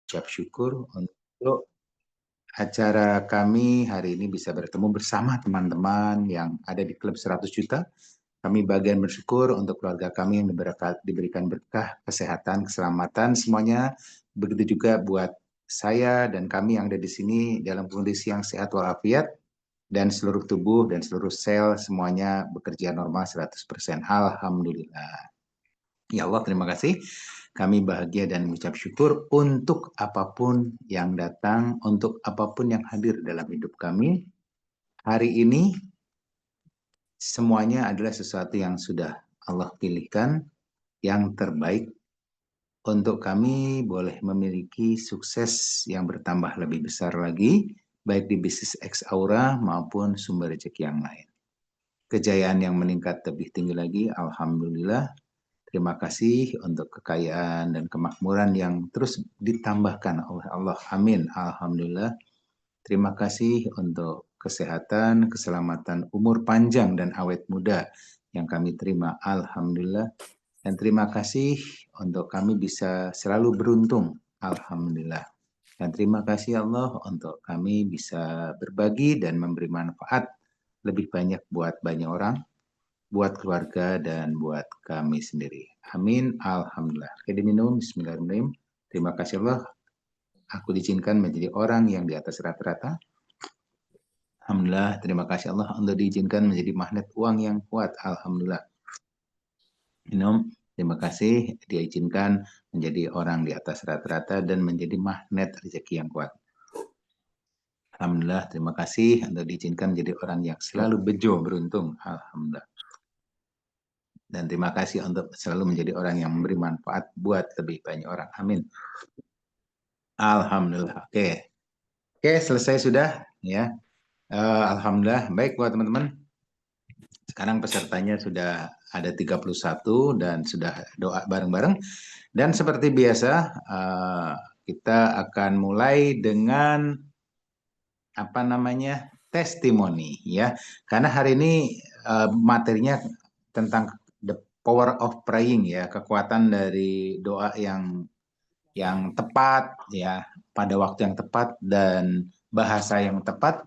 ucap syukur untuk acara kami hari ini bisa bertemu bersama teman-teman yang ada di klub 100 juta. Kami bagian bersyukur untuk keluarga kami yang diberikan berkah, kesehatan, keselamatan semuanya. Begitu juga buat saya dan kami yang ada di sini dalam kondisi yang sehat walafiat dan seluruh tubuh dan seluruh sel semuanya bekerja normal 100%. Alhamdulillah. Ya Allah, terima kasih. Kami bahagia dan mengucap syukur untuk apapun yang datang, untuk apapun yang hadir dalam hidup kami. Hari ini semuanya adalah sesuatu yang sudah Allah pilihkan, yang terbaik untuk kami boleh memiliki sukses yang bertambah lebih besar lagi, baik di bisnis X Aura maupun sumber rezeki yang lain. Kejayaan yang meningkat lebih tinggi lagi, Alhamdulillah. Terima kasih untuk kekayaan dan kemakmuran yang terus ditambahkan oleh Allah. Amin. Alhamdulillah. Terima kasih untuk kesehatan, keselamatan, umur panjang, dan awet muda yang kami terima. Alhamdulillah. Dan terima kasih untuk kami bisa selalu beruntung. Alhamdulillah. Dan terima kasih Allah untuk kami bisa berbagi dan memberi manfaat lebih banyak buat banyak orang, buat keluarga, dan buat kami sendiri. Amin. Alhamdulillah. Oke, diminum. Bismillahirrahmanirrahim. Terima kasih Allah. Aku diizinkan menjadi orang yang di atas rata-rata. Alhamdulillah. Terima kasih Allah untuk diizinkan menjadi magnet uang yang kuat. Alhamdulillah. Minum. Terima kasih diizinkan menjadi orang di atas rata-rata dan menjadi magnet rezeki yang kuat. Alhamdulillah. Terima kasih untuk diizinkan menjadi orang yang selalu bejo beruntung. Alhamdulillah. Dan terima kasih untuk selalu menjadi orang yang memberi manfaat buat lebih banyak orang. Amin. Alhamdulillah. Oke. Oke, selesai sudah ya. Alhamdulillah. Baik buat teman-teman. Sekarang pesertanya sudah ada 31 dan sudah doa bareng-bareng. Dan seperti biasa, kita akan mulai dengan apa namanya? Testimoni ya. Karena hari ini materinya tentang the power of praying ya, kekuatan dari doa yang tepat ya, pada waktu yang tepat dan bahasa yang tepat.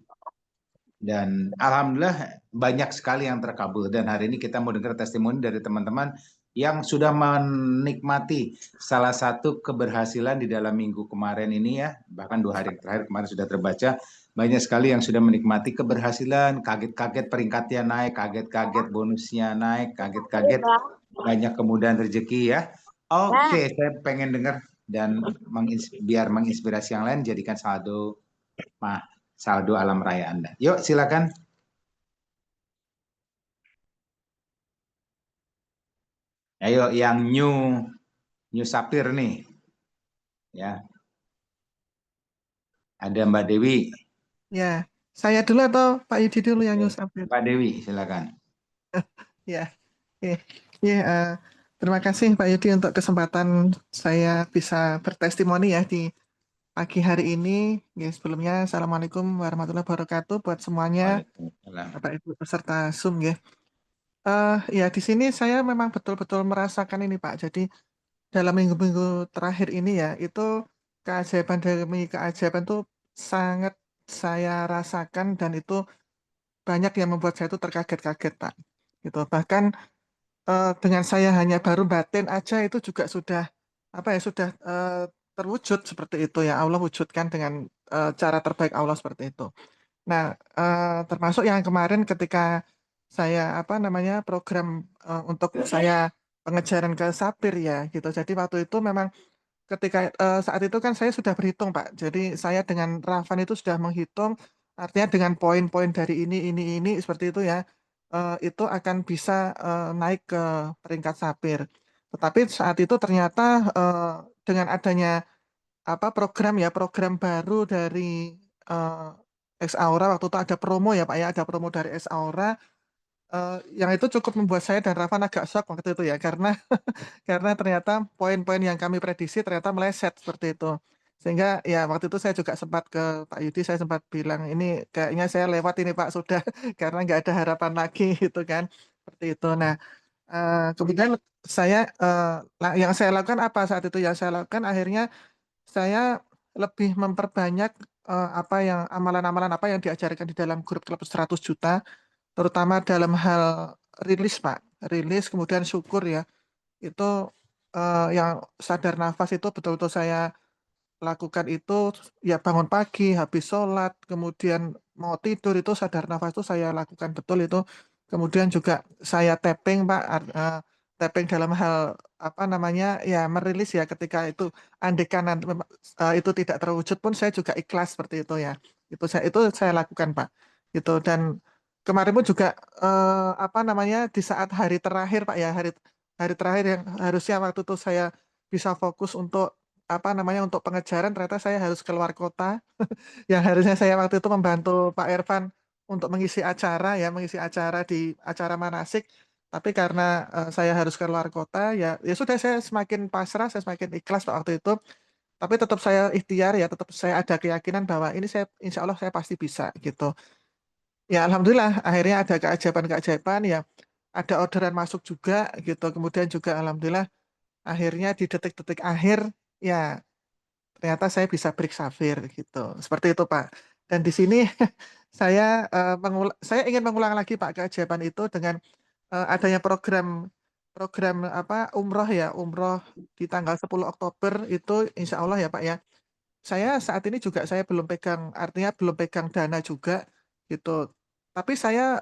Dan alhamdulillah banyak sekali yang terkabul. Dan hari ini kita mau dengar testimoni dari teman-teman yang sudah menikmati salah satu keberhasilan di dalam minggu kemarin ini ya. Bahkan 2 hari terakhir kemarin sudah terbaca. Banyak sekali yang sudah menikmati keberhasilan, kaget-kaget peringkatnya naik, kaget-kaget bonusnya naik, kaget-kaget banyak kemudahan rezeki ya. Oke, saya pengen dengar dan biar menginspirasi yang lain, jadikan saldo alam raya Anda. Yuk, silakan. Ayo, yang new Sapir nih. Ya, ada Mbak Dewi. Ya, saya dulu atau Pak Yudi dulu yang nyusapin? Mbak Dewi, silakan. Ya, terima kasih Pak Yudi untuk kesempatan saya bisa bertestimoni ya di pagi hari ini. Ya, sebelumnya Assalamualaikum warahmatullahi wabarakatuh buat semuanya, Waalaikumsalam. Bapak Ibu peserta Zoom ya. Ya di sini saya memang betul-betul merasakan ini Pak. Jadi dalam minggu-minggu terakhir ini ya, itu keajaiban demi keajaiban itu sangat saya rasakan dan itu banyak yang membuat saya itu terkaget-kaget Pak. Gitu. Bahkan dengan saya hanya baru batin aja itu juga sudah sudah terwujud seperti itu ya. Allah wujudkan dengan cara terbaik Allah seperti itu. Nah, termasuk yang kemarin ketika saya program untuk saya pengejaran ke Sapir ya gitu. Jadi waktu itu memang ketika saat itu kan saya sudah berhitung Pak. Jadi saya dengan Rafan itu sudah menghitung artinya dengan poin-poin dari ini seperti itu ya. Itu akan bisa naik ke peringkat Sapir. Tetapi saat itu ternyata dengan adanya program baru dari X Aura waktu itu ada promo ya Pak ya, ada promo dari X Aura yang itu cukup membuat saya dan Rafan agak shock waktu itu ya karena karena ternyata poin-poin yang kami prediksi ternyata meleset seperti itu. Sehingga ya waktu itu saya juga sempat ke Pak Yudi, saya sempat bilang ini kayaknya saya lewat ini Pak sudah karena nggak ada harapan lagi gitu kan. Seperti itu. Nah, kemudian saya yang saya lakukan apa saat itu yang saya lakukan akhirnya saya lebih memperbanyak apa yang amalan-amalan apa yang diajarkan di dalam grup klub 100 juta, terutama dalam hal rilis Pak, rilis kemudian syukur ya, itu yang sadar nafas itu betul-betul saya lakukan itu ya bangun pagi, habis sholat, kemudian mau tidur itu sadar nafas itu saya lakukan betul itu. Kemudian juga saya tapping Pak, tapping dalam hal apa namanya ya merilis ya ketika itu andekan itu tidak terwujud pun saya juga ikhlas seperti itu ya. Itu saya lakukan Pak. Gitu dan kemarin pun juga apa namanya di saat hari terakhir Pak ya hari hari terakhir yang harusnya waktu itu saya bisa fokus untuk apa namanya, untuk pengejaran ternyata saya harus keluar kota, yang harusnya saya waktu itu membantu Pak Irfan untuk mengisi acara ya, mengisi acara di acara manasik, tapi karena, saya harus keluar kota, ya sudah saya semakin pasrah, saya semakin ikhlas Pak waktu itu, tapi tetap saya ikhtiar ya, tetap saya ada keyakinan bahwa ini saya insya Allah saya pasti bisa gitu. Ya alhamdulillah akhirnya ada keajaiban-keajaiban ya, ada orderan masuk juga gitu, kemudian juga alhamdulillah akhirnya di detik-detik akhir, ya ternyata saya bisa break safir gitu, seperti itu, Pak. Dan di sini saya, saya ingin mengulang lagi, Pak, keajaiban itu dengan, adanya program program apa, umroh ya, umroh di tanggal 10 Oktober itu insya Allah ya, Pak, ya. Saya saat ini juga saya belum pegang artinya belum pegang dana juga gitu. Tapi saya,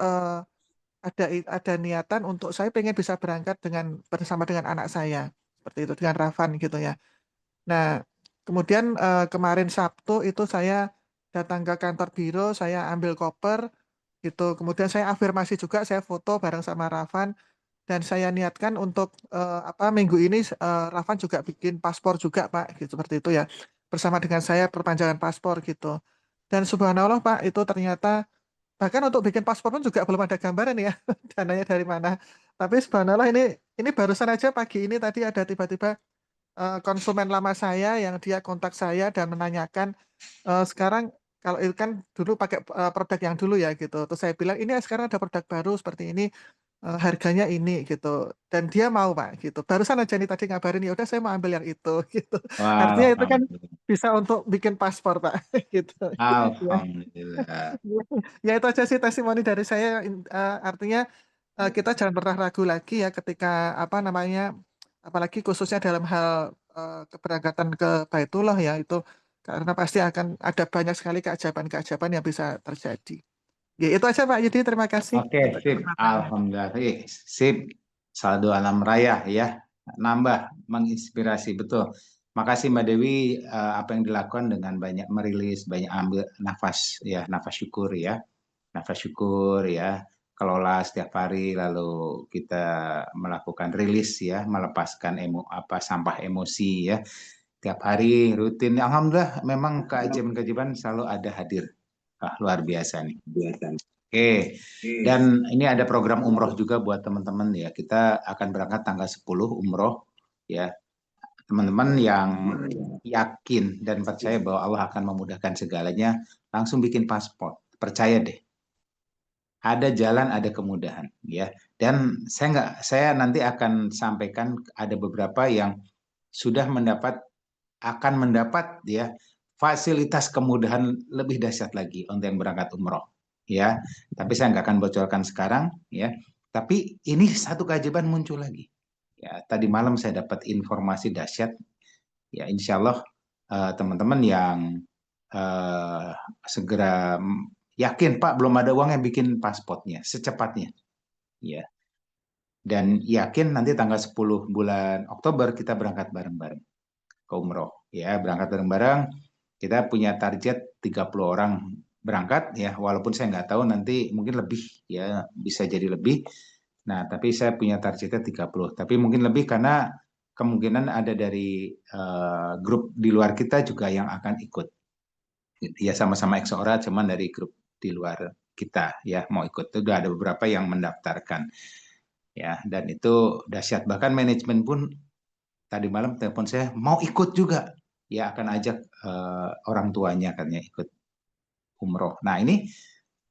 ada niatan untuk saya pengen bisa berangkat bersama dengan anak saya, seperti itu, dengan Rafan gitu ya. Nah, kemudian, kemarin Sabtu itu saya datang ke kantor biro, saya ambil koper, gitu. Kemudian saya afirmasi juga, saya foto bareng sama Rafan, dan saya niatkan untuk, apa, minggu ini, Rafan juga bikin paspor juga, Pak, gitu, seperti itu ya. Bersama dengan saya perpanjangan paspor, gitu. Dan subhanallah, Pak, itu ternyata bahkan untuk bikin paspor pun juga belum ada gambaran ya, dananya dari mana. Tapi subhanallah ini barusan aja pagi ini tadi ada tiba-tiba konsumen lama saya yang dia kontak saya dan menanyakan, sekarang kalau itu kan dulu pakai, produk yang dulu ya gitu, terus saya bilang, "Ini sekarang ada produk baru seperti ini, harganya ini," gitu, dan dia mau Pak, gitu. Barusan aja nih tadi ngabarin, "Ya udah saya mau ambil yang itu," gitu. Wah, Artinya itu kan alhamdulillah. bisa untuk bikin paspor Pak, gitu. Ya. Alhamdulillah. Ya itu aja sih testimoni dari saya, artinya, kita jangan pernah ragu lagi ya ketika, apa namanya, apalagi khususnya dalam hal, keberangkatan ke Baitullah ya, itu karena pasti akan ada banyak sekali keajaiban-keajaiban yang bisa terjadi. Ya itu aja Pak Yudi, terima kasih Oke, untuk sip. kesempatannya. Alhamdulillah. Sip. Saldo alam raya ya. Nambah, menginspirasi. Betul. Makasih Mbak Dewi, apa yang dilakukan dengan banyak merilis, banyak ambil nafas ya, nafas syukur ya. Nafas syukur ya. Kelola setiap hari lalu kita melakukan rilis ya, melepaskan sampah emosi ya. Tiap hari rutin. Alhamdulillah memang keajaiban-keajaiban selalu ada hadir. Ah, luar biasa nih. Oke, dan ini ada program umroh juga buat teman-teman ya. Kita akan berangkat tanggal 10 umroh ya. Teman-teman yang yakin dan percaya bahwa Allah akan memudahkan segalanya, langsung bikin paspor. Percaya deh, ada jalan, ada kemudahan ya. Dan saya nanti akan sampaikan ada beberapa yang sudah akan mendapat ya fasilitas kemudahan lebih dahsyat lagi untuk yang berangkat umroh ya. Tapi saya nggak akan bocorkan sekarang ya. Tapi ini satu keajaiban muncul lagi. Ya, tadi malam saya dapat informasi dahsyat. Ya, insya Allah teman-teman yang eh, segera yakin Pak belum ada uang yang bikin pasportnya secepatnya. Ya, dan yakin nanti tanggal 10 bulan Oktober kita berangkat bareng-bareng ke umroh ya, berangkat bareng-bareng. Kita punya target 30 orang berangkat ya, walaupun saya nggak tahu nanti mungkin lebih ya, bisa jadi lebih. Nah, tapi saya punya targetnya 30, tapi mungkin lebih karena kemungkinan ada dari grup di luar kita juga yang akan ikut. Ya sama-sama Exora, cuman dari grup di luar kita ya mau ikut. Itu udah ada beberapa yang mendaftarkan ya, dan itu dahsyat. Bahkan manajemen pun tadi malam telepon saya mau ikut juga ya, akan ajak orang tuanya katanya ikut umroh. Nah ini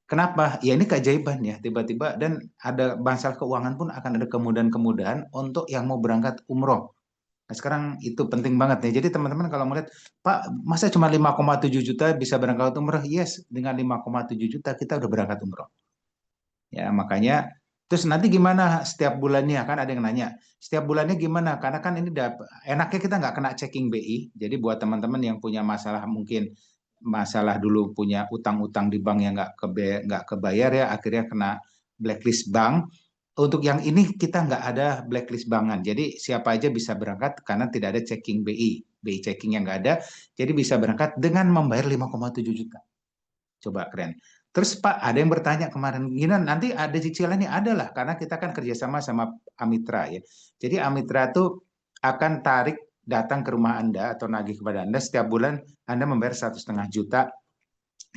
kenapa ya, ini keajaiban ya, tiba-tiba. Dan ada masalah keuangan pun akan ada kemudahan-kemudahan untuk yang mau berangkat umroh Nah, sekarang itu penting banget nih. Jadi teman-teman kalau melihat, Pak, masa cuma 5,7 juta bisa berangkat umroh? Yes, dengan 5,7 juta kita udah berangkat umroh. Ya, makanya terus nanti gimana setiap bulannya kan ada yang nanya. Setiap bulannya gimana? Karena kan ini enaknya kita nggak kena checking BI. Jadi buat teman-teman yang punya masalah mungkin masalah dulu punya utang-utang di bank yang nggak kebayar ya akhirnya kena blacklist bank. Untuk yang ini kita nggak ada blacklist bankan. Jadi siapa aja bisa berangkat karena tidak ada checking BI checking yang nggak ada. Jadi bisa berangkat dengan membayar 5,7 juta. Coba keren. Terus Pak, ada yang bertanya kemarin, gini nanti ada cicilannya? Ada lah, karena kita kan kerjasama sama Amitra ya. Jadi Amitra tuh akan tarik datang ke rumah Anda atau nagih kepada Anda setiap bulan Anda membayar 1,5 juta,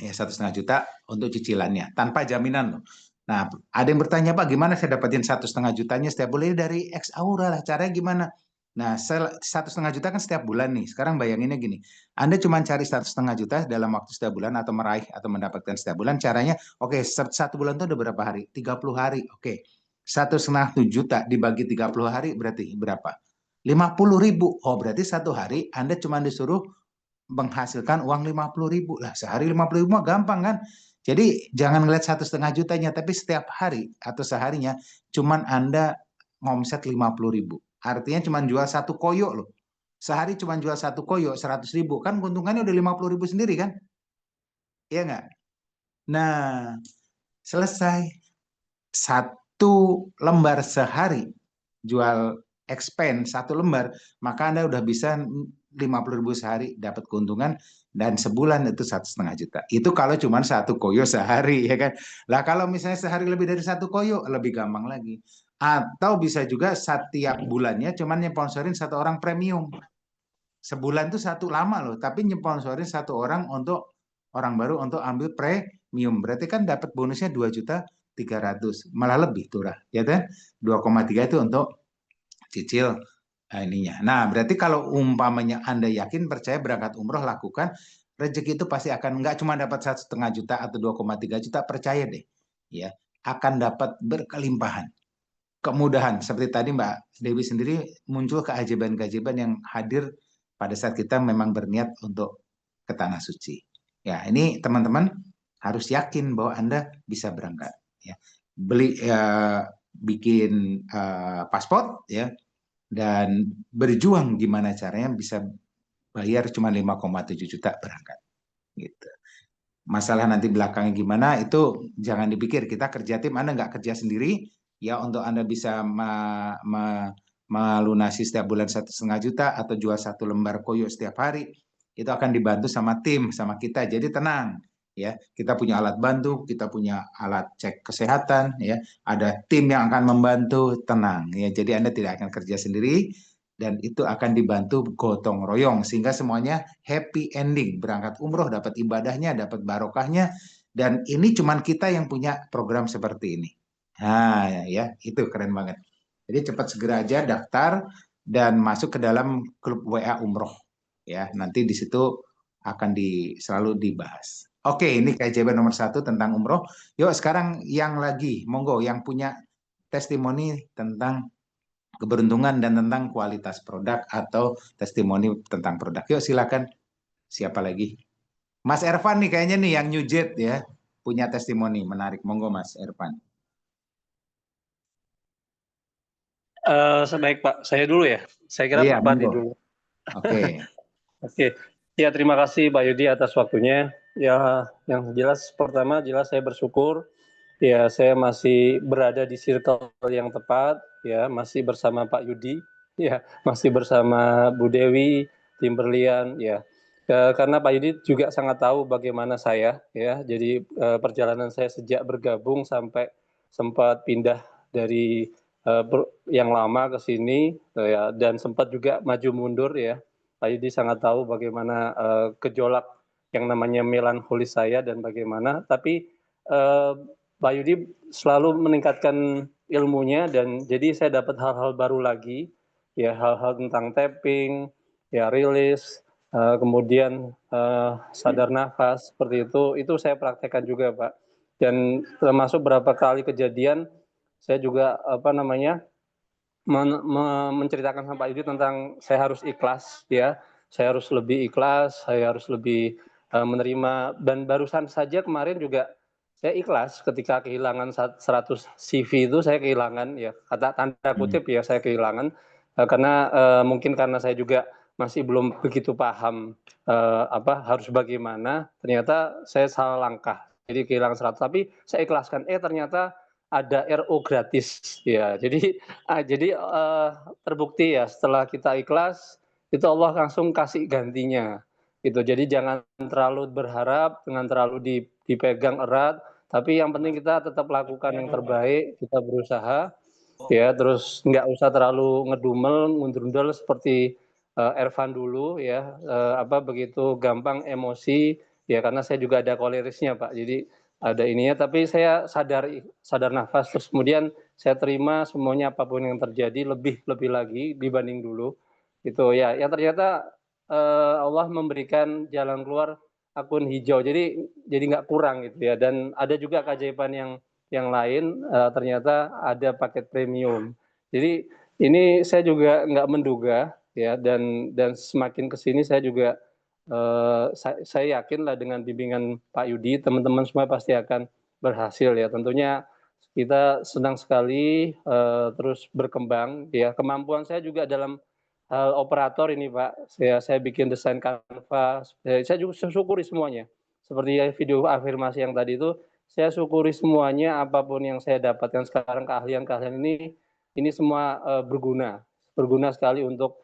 ya 1,5 juta untuk cicilannya tanpa jaminan loh. Nah, ada yang bertanya Pak, gimana saya dapetin 1,5 jutanya setiap bulan? Dari X Aura lah, caranya gimana? Nah, 1,5 juta kan setiap bulan nih. Sekarang bayanginnya gini, Anda cuma cari 1,5 juta dalam waktu setiap bulan atau meraih atau mendapatkan setiap bulan. Caranya, oke, satu bulan itu udah berapa hari? 30 hari. Oke, 1,5 juta dibagi 30 hari berarti berapa? 50.000. Oh, berarti satu hari Anda cuma disuruh menghasilkan uang 50.000 lah. Sehari 50.000 mah gampang kan? Jadi jangan ngeliat 1,5 jutanya, tapi setiap hari atau seharinya cuman Anda ngomset 50.000. Artinya cuma jual satu koyo loh. Sehari cuma jual satu koyo 100.000. Kan keuntungannya udah 50.000 sendiri kan? Iya nggak? Nah, selesai. Satu lembar sehari jual expand satu lembar, maka Anda udah bisa 50.000 sehari dapat keuntungan dan sebulan itu 1,5 juta. Itu kalau cuma satu koyo sehari ya kan. Lah kalau misalnya sehari lebih dari satu koyo lebih gampang lagi. Atau bisa juga setiap bulannya cuman nyponsorin satu orang premium. Sebulan tuh satu lama loh, tapi nyponsorin satu orang untuk orang baru untuk ambil premium. Berarti kan dapat bonusnya 2,3 juta, malah lebih tuh lah, ya kan? 2,3 itu untuk cicil ininya. Nah, berarti kalau umpamanya Anda yakin percaya berangkat umroh lakukan, rezeki itu pasti akan nggak cuma dapat 1,5 juta atau 2,3 juta, percaya deh, ya akan dapat berkelimpahan, kemudahan. Seperti tadi Mbak Dewi sendiri muncul keajaiban-keajaiban yang hadir pada saat kita memang berniat untuk ke tanah suci. Ya, ini teman-teman harus yakin bahwa Anda bisa berangkat. Ya, beli, bikin paspor, ya, dan berjuang gimana caranya bisa bayar cuma 5,7 juta berangkat. Gitu. Masalah nanti belakangnya gimana itu jangan dipikir. Kita kerja tim, Anda nggak kerja sendiri. Ya untuk Anda bisa melunasi setiap bulan 1,5 juta atau jual satu lembar koyo setiap hari, itu akan dibantu sama tim, sama kita. Jadi tenang, ya. Kita punya alat bantu, kita punya alat cek kesehatan, ya. Ada tim yang akan membantu, tenang, ya. Jadi Anda tidak akan kerja sendiri dan itu akan dibantu gotong royong sehingga semuanya happy ending. Berangkat umroh, dapat ibadahnya, dapat barokahnya, dan ini cuman kita yang punya program seperti ini. Nah, ya, itu keren banget. Jadi cepat segera aja daftar dan masuk ke dalam klub WA Umroh. Ya, nanti di situ akan selalu dibahas. Oke, ini keajaiban nomor 1 tentang umroh. Yuk sekarang yang lagi, monggo yang punya testimoni tentang keberuntungan dan tentang kualitas produk atau testimoni tentang produk. Yuk silakan. Siapa lagi? Mas Ervan nih kayaknya nih yang New Jet ya, punya testimoni menarik. Monggo Mas Ervan. Sebaik Pak, saya dulu ya. Saya kira Iya, Pak Padi monggo. dulu. Oke. Oke. Ya, terima kasih Pak Yudi atas waktunya. Ya, yang jelas pertama jelas saya bersyukur ya saya masih berada di circle yang tepat ya, masih bersama Pak Yudi ya, masih bersama Bu Dewi, tim Berlian ya. Karena Pak Yudi juga sangat tahu bagaimana saya ya. Jadi perjalanan saya sejak bergabung sampai sempat pindah dari yang lama ke sini ya, dan sempat juga maju mundur ya. Pak Yudi sangat tahu bagaimana gejolak yang namanya melankolis saya dan bagaimana, tapi Pak Yudi selalu meningkatkan ilmunya dan jadi saya dapat hal-hal baru lagi ya, hal-hal tentang tapping ya, rilis, kemudian sadar nafas seperti itu saya praktekkan juga Pak, dan termasuk berapa kali kejadian saya juga menceritakan sama Pak Yudi tentang saya harus ikhlas, ya. Saya harus lebih ikhlas, saya harus lebih menerima. Dan barusan saja kemarin juga saya ikhlas ketika kehilangan 100 CV itu, saya kehilangan, ya, kata tanda kutip ya, saya kehilangan karena mungkin karena saya juga masih belum begitu paham harus bagaimana. Ternyata saya salah langkah, jadi kehilangan 100, tapi saya ikhlaskan. Ternyata ada RO gratis, ya. Jadi terbukti ya, setelah kita ikhlas itu Allah langsung kasih gantinya gitu. Jadi jangan terlalu berharap, jangan terlalu dipegang erat, tapi yang penting kita tetap lakukan yang terbaik, kita berusaha, ya. Terus nggak usah terlalu ngedumel, ngundrundel seperti Ervan dulu, ya. Begitu gampang emosi, ya, karena saya juga ada kolerisnya, Pak. Jadi ada ininya, tapi saya sadar nafas, terus kemudian saya terima semuanya apapun yang terjadi, lebih lagi dibanding dulu. Itu ya, yang ternyata Allah memberikan jalan keluar akun hijau, jadi nggak kurang gitu ya. Dan ada juga keajaiban yang lain, ternyata ada paket premium. Jadi ini saya juga nggak menduga, ya, dan semakin kesini saya juga saya yakin lah dengan bimbingan Pak Yudi, teman-teman semua pasti akan berhasil, ya. Tentunya kita senang sekali terus berkembang, ya. Kemampuan saya juga dalam hal operator ini, Pak. Saya bikin desain Canva, saya juga syukuri semuanya. Seperti video afirmasi yang tadi itu, saya syukuri semuanya, apapun yang saya dapatkan sekarang, keahlian-keahlian ini semua berguna sekali untuk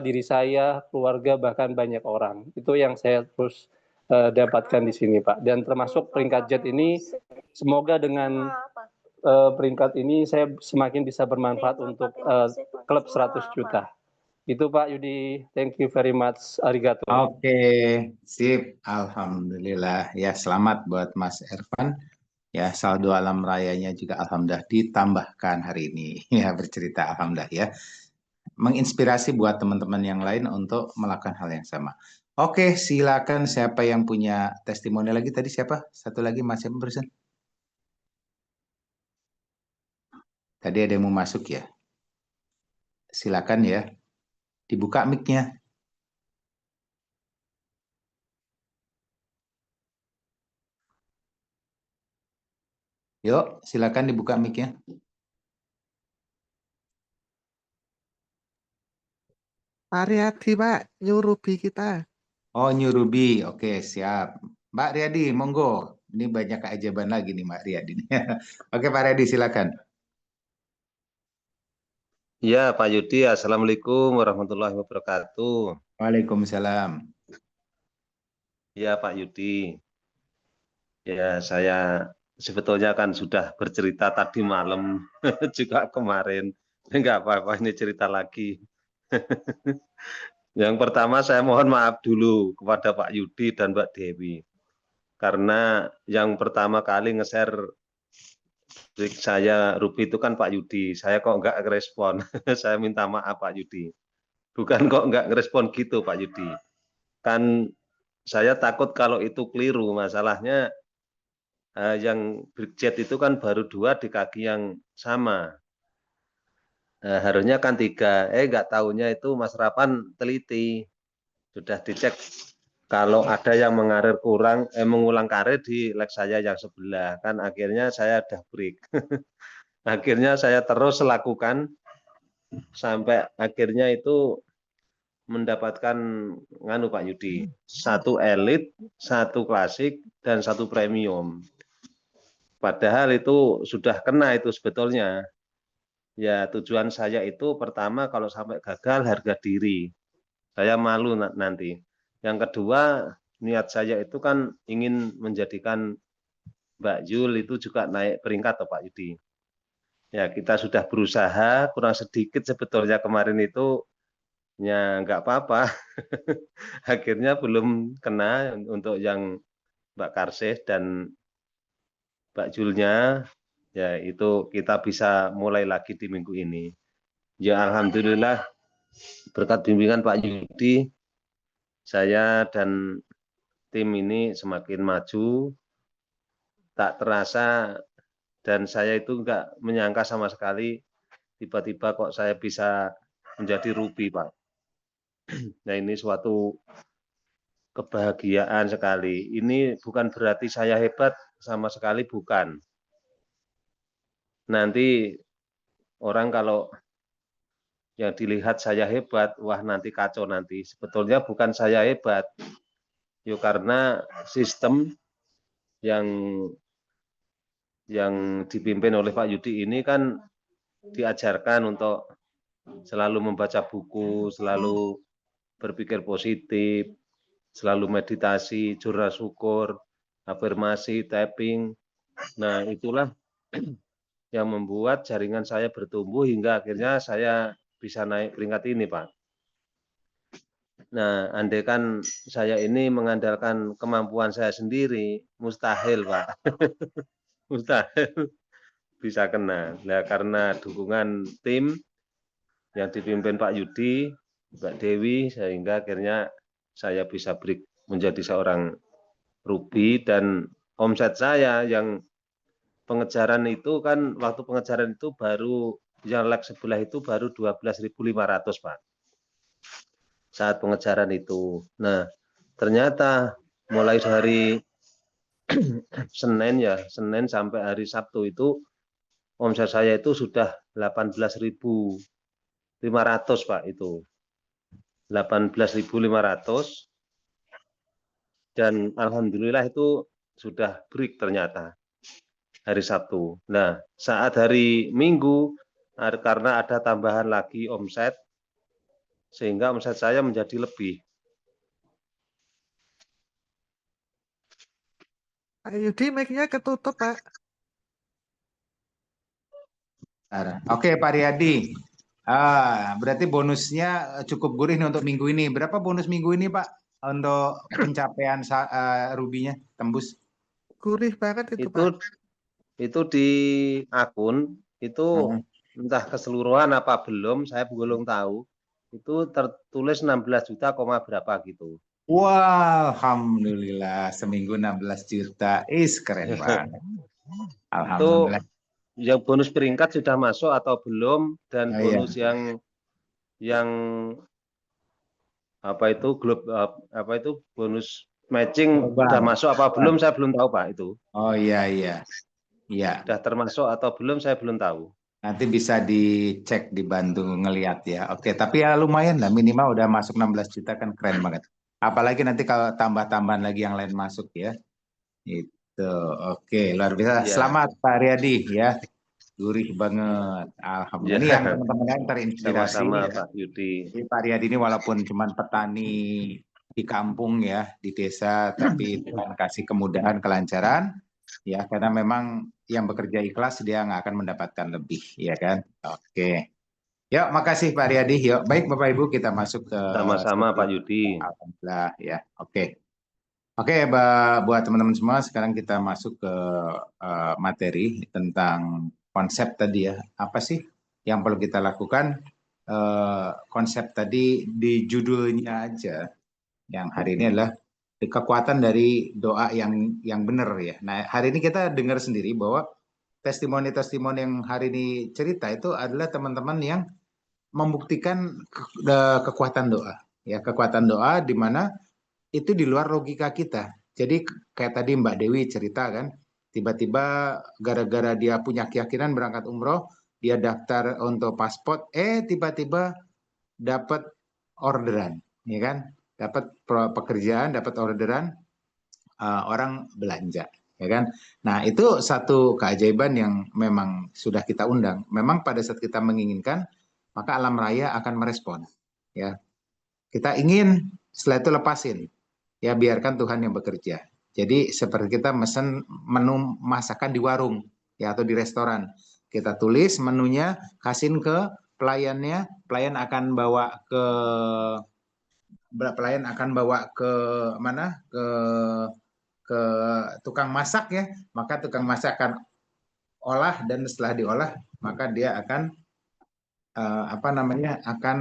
diri saya, keluarga, bahkan banyak orang. Itu yang saya terus dapatkan di sini, Pak. Dan termasuk peringkat JET ini, semoga dengan peringkat ini saya semakin bisa bermanfaat untuk klub 100 juta. Itu Pak Yudi, thank you very much, arigato. Oke, sip, alhamdulillah. Ya, selamat buat Mas Ervan. Ya, saldo alam rayanya juga alhamdulillah ditambahkan hari ini. Ya, bercerita alhamdulillah, ya. Menginspirasi buat teman-teman yang lain untuk melakukan hal yang sama. Oke, silakan siapa yang punya testimoni lagi tadi, siapa? Satu lagi Mas Emerson. Tadi ada yang mau masuk ya. Silakan ya. Dibuka mic-nya. Yuk, silakan dibuka mic-nya. Pak Riyadi, Pak, nyurubi kita. Oh, New Ruby. Oke, siap. Mbak Riyadi, monggo. Ini banyak keajaiban lagi nih Mbak Riyadi. Oke, Pak Riyadi, silakan. Ya, Pak Yudi, Assalamualaikum warahmatullahi wabarakatuh. Waalaikumsalam. Ya, Pak Yudi. Ya, saya sebetulnya kan sudah bercerita tadi malam, juga kemarin. Enggak apa-apa, ini cerita lagi. Yang pertama, saya mohon maaf dulu kepada Pak Yudi dan Mbak Dewi. Karena yang pertama kali nge-share trik saya, Ruby, itu kan Pak Yudi. Saya kok enggak ngerespon. Saya minta maaf, Pak Yudi. Bukan kok enggak ngerespon gitu, Pak Yudi. Kan saya takut kalau itu keliru, masalahnya yang Brigjet itu kan baru 2 di kaki yang sama. Harusnya kan 3, nggak tahunya itu Mas Rapan teliti. Sudah dicek kalau ada yang mengarir kurang, mengulang karir di leg saya yang sebelah. Kan akhirnya saya ada break. Akhirnya saya terus lakukan sampai akhirnya itu mendapatkan nganu Pak Yudi, 1 elit, 1 klasik, dan 1 premium. Padahal itu sudah kena itu sebetulnya. Ya, tujuan saya itu pertama kalau sampai gagal harga diri. Saya malu nanti. Yang kedua, niat saya itu kan ingin menjadikan Mbak Yul itu juga naik peringkat, Pak Yudi. Ya, kita sudah berusaha, kurang sedikit sebetulnya kemarin itu, ya nggak apa-apa. Akhirnya belum kena untuk yang Mbak Karsih dan Mbak Julnya, ya itu kita bisa mulai lagi di minggu ini. Ya alhamdulillah berkat bimbingan Pak Yudi, saya dan tim ini semakin maju, tak terasa, dan saya itu enggak menyangka sama sekali tiba-tiba kok saya bisa menjadi ruby, Pak. Nah, ini suatu kebahagiaan sekali. Ini bukan berarti saya hebat, sama sekali bukan. Nanti orang kalau yang dilihat saya hebat, wah nanti kacau nanti. Sebetulnya bukan saya hebat, yuk karena sistem yang dipimpin oleh Pak Yudi ini kan diajarkan untuk selalu membaca buku, selalu berpikir positif, selalu meditasi, jurnal syukur, afirmasi, tapping. Nah, itulah yang membuat jaringan saya bertumbuh hingga akhirnya saya bisa naik peringkat ini, Pak. Nah, andai kan saya ini mengandalkan kemampuan saya sendiri, mustahil, Pak. Mustahil bisa kena. Nah, karena dukungan tim yang dipimpin Pak Yudi, Mbak Dewi, sehingga akhirnya saya bisa break menjadi seorang ruby, dan omset saya yang pengejaran itu kan, waktu pengejaran itu baru, yang leg sebelah itu baru 12.500, Pak. Saat pengejaran itu. Nah, ternyata mulai dari Senin sampai hari Sabtu itu omset saya itu sudah 18.500, Pak, itu. 18.500, dan alhamdulillah itu sudah break ternyata hari Sabtu. Nah, saat hari Minggu karena ada tambahan lagi omset, sehingga omset saya menjadi lebih. Pak Yudi, mic-nya ketutup, Pak. Oke, Pak Riyadi. Berarti bonusnya cukup gurih nih untuk minggu ini. Berapa bonus minggu ini, Pak? Untuk pencapaian rubinya tembus? Gurih banget itu, Pak. Itu di akun, itu entah keseluruhan apa belum, saya belum tahu. Itu tertulis 16 juta, berapa gitu. Wah, alhamdulillah seminggu 16 juta. Keren banget. Alhamdulillah. Itu yang bonus peringkat sudah masuk atau belum, dan bonus yang bonus matching sudah masuk apa belum, saya belum tahu, Pak, itu. Oh iya. Sudah termasuk atau belum, saya belum tahu. Nanti bisa dicek, dibantu ngelihat ya. Oke, tapi ya lumayan lah, minimal udah masuk 16 juta kan, keren banget. Apalagi nanti kalau tambah-tambahan lagi yang lain masuk ya. Itu. Oke, luar biasa. Ya. Selamat Pak Riyadi ya. Gurih banget. Alhamdulillah. Ini yang teman-teman yang terinspirasi. Sama-sama, ya. Pak Yudi. Jadi Pak Riyadi ini walaupun cuma petani di kampung ya, di desa, tapi Tuhan kasih kemudahan, kelancaran. Ya, karena memang yang bekerja ikhlas dia nggak akan mendapatkan lebih, ya kan? Oke. Yuk, makasih Pak Riyadi. Yuk, baik Bapak Ibu, kita masuk ke sama-sama Pak Yudi. Alhamdulillah ya. Oke. Oke, buat teman-teman semua, sekarang kita masuk ke materi tentang konsep tadi ya. Apa sih yang perlu kita lakukan? Konsep tadi di judulnya aja. Yang hari ini adalah kekuatan dari doa yang benar ya. Nah, hari ini kita dengar sendiri bahwa testimoni-testimoni yang hari ini cerita itu adalah teman-teman yang membuktikan kekuatan doa. Ya, kekuatan doa di mana itu di luar logika kita. Jadi kayak tadi Mbak Dewi cerita kan, tiba-tiba gara-gara dia punya keyakinan berangkat umroh, dia daftar untuk paspor, tiba-tiba dapat orderan, ya kan? Dapat pekerjaan, dapat orderan, orang belanja, ya kan? Nah, itu satu keajaiban yang memang sudah kita undang. Memang pada saat kita menginginkan, maka alam raya akan merespon, ya. Kita ingin, setelah itu lepasin, ya biarkan Tuhan yang bekerja. Jadi seperti kita mesen menu masakan di warung, ya atau di restoran. Kita tulis menunya, kasihin ke pelayannya, pelayan akan bawa ke mana? Ke tukang masak ya, maka tukang masak akan olah, dan setelah diolah maka dia akan akan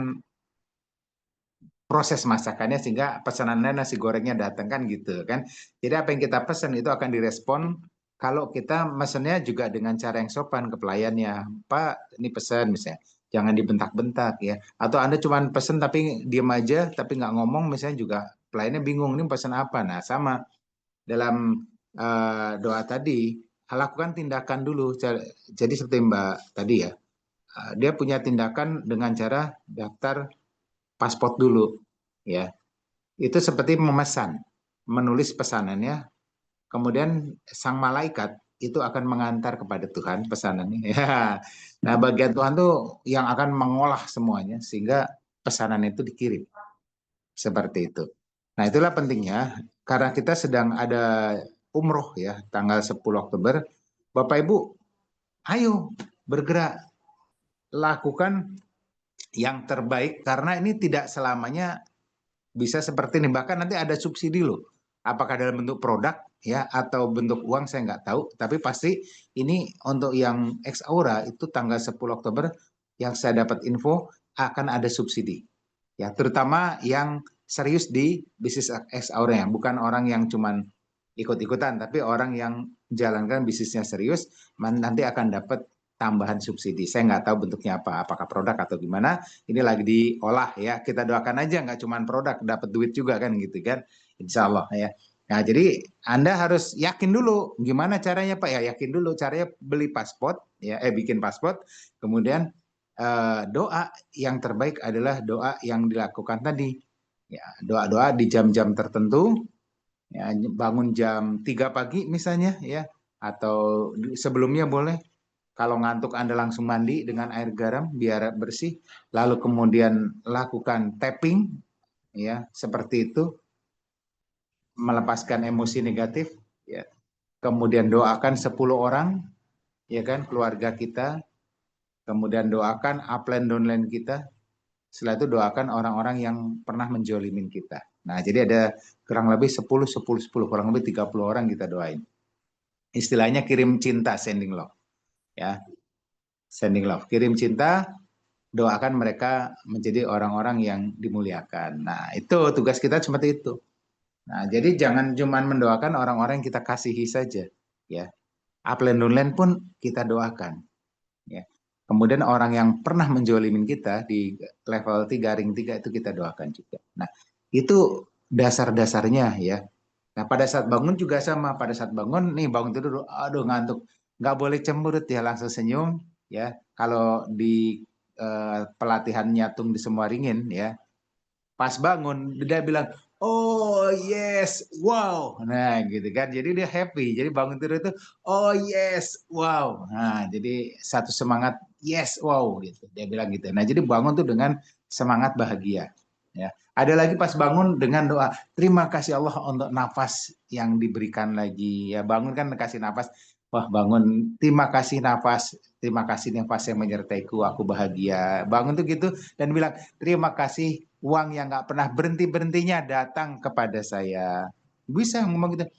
proses masakannya sehingga pesanannya nasi gorengnya datang kan gitu kan. Jadi apa yang kita pesan itu akan direspon kalau kita mesennya juga dengan cara yang sopan ke pelayannya, Pak, ini pesan misalnya, jangan dibentak-bentak ya. Atau Anda cuma pesen tapi diem aja, tapi nggak ngomong, misalnya juga pelayannya bingung, ini pesan apa? Nah, sama dalam doa tadi, lakukan tindakan dulu. Jadi seperti Mbak tadi ya, dia punya tindakan dengan cara daftar paspor dulu, ya. Itu seperti memesan, menulis pesanannya, kemudian sang malaikat itu akan mengantar kepada Tuhan pesanannya. Ya. Nah, bagian Tuhan tuh yang akan mengolah semuanya sehingga pesanan itu dikirim. Seperti itu. Nah, itulah pentingnya karena kita sedang ada umroh ya, tanggal 10 Oktober. Bapak Ibu, ayo bergerak, lakukan yang terbaik karena ini tidak selamanya bisa seperti ini. Bahkan nanti ada subsidi loh. Apakah dalam bentuk produk ya atau bentuk uang saya nggak tahu. Tapi pasti ini untuk yang ex aura itu tanggal 10 Oktober yang saya dapat info akan ada subsidi. Ya, terutama yang serius di bisnis ex aura yang bukan orang yang cuman ikut-ikutan, tapi orang yang jalankan bisnisnya serius nanti akan dapat tambahan subsidi. Saya nggak tahu bentuknya apa, apakah produk atau gimana. Ini lagi diolah ya. Kita doakan aja nggak cuma produk, dapat duit juga kan gitu kan. Insya Allah ya. Nah, jadi Anda harus yakin dulu gimana caranya Pak ya. Yakin dulu caranya beli paspor ya, bikin paspor. Kemudian doa yang terbaik adalah doa yang dilakukan tadi. Ya, doa-doa di jam-jam tertentu. Ya, bangun jam 3 pagi misalnya ya, atau sebelumnya boleh. Kalau ngantuk Anda langsung mandi dengan air garam biar bersih, lalu kemudian lakukan tapping ya, seperti itu, melepaskan emosi negatif ya. Kemudian doakan 10 orang ya kan, keluarga kita, kemudian doakan upline downline kita. Setelah itu doakan orang-orang yang pernah menjolimin kita. Nah, jadi ada kurang lebih 10, 10, 10, kurang lebih 30 orang kita doain. Istilahnya kirim cinta, sending love. Ya, sending love. Kirim cinta, doakan mereka menjadi orang-orang yang dimuliakan. Nah, itu tugas kita seperti itu. Nah, jadi jangan cuma mendoakan orang-orang yang kita kasihi saja. Ya, upline downline pun kita doakan. Ya. Kemudian orang yang pernah menjolimin kita di level 3, ring 3 itu kita doakan juga. Nah, itu dasar-dasarnya ya. Nah, pada saat bangun juga sama. Pada saat bangun, nih bangun tidur, aduh ngantuk. Nggak boleh cemberut ya, langsung senyum ya. Kalau di pelatihan nyatung di semua ringin ya, pas bangun dia bilang, oh yes, wow. Nah gitu kan, jadi dia happy. Jadi bangun tidur itu, oh yes, wow. Nah jadi satu semangat, yes, wow gitu. Dia bilang gitu. Nah jadi bangun tuh dengan semangat bahagia. Ya. Ada lagi pas bangun dengan doa, terima kasih Allah untuk nafas yang diberikan lagi. Ya bangun kan kasih nafas, wah bangun, terima kasih nafas yang menyertaiku, aku bahagia. Bangun tuh gitu dan bilang, terima kasih uang yang nggak pernah berhenti-berhentinya datang kepada saya. Bisa ngomong gitu.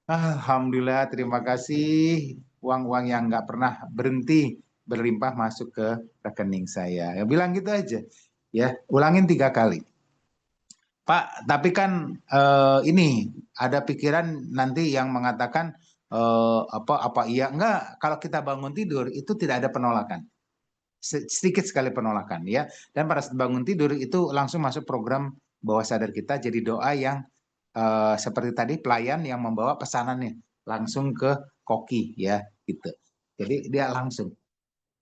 Alhamdulillah, terima kasih uang-uang yang nggak pernah berhenti berlimpah masuk ke rekening saya. Ya, bilang gitu aja. Ya, ulangin 3 kali. Pak, tapi kan ini ada pikiran nanti yang mengatakan apa iya enggak, kalau kita bangun tidur itu tidak ada penolakan. Sedikit sekali penolakan ya. Dan pada saat bangun tidur itu langsung masuk program bawah sadar kita, jadi doa yang seperti tadi pelayan yang membawa pesanannya langsung ke koki ya gitu. Jadi dia langsung,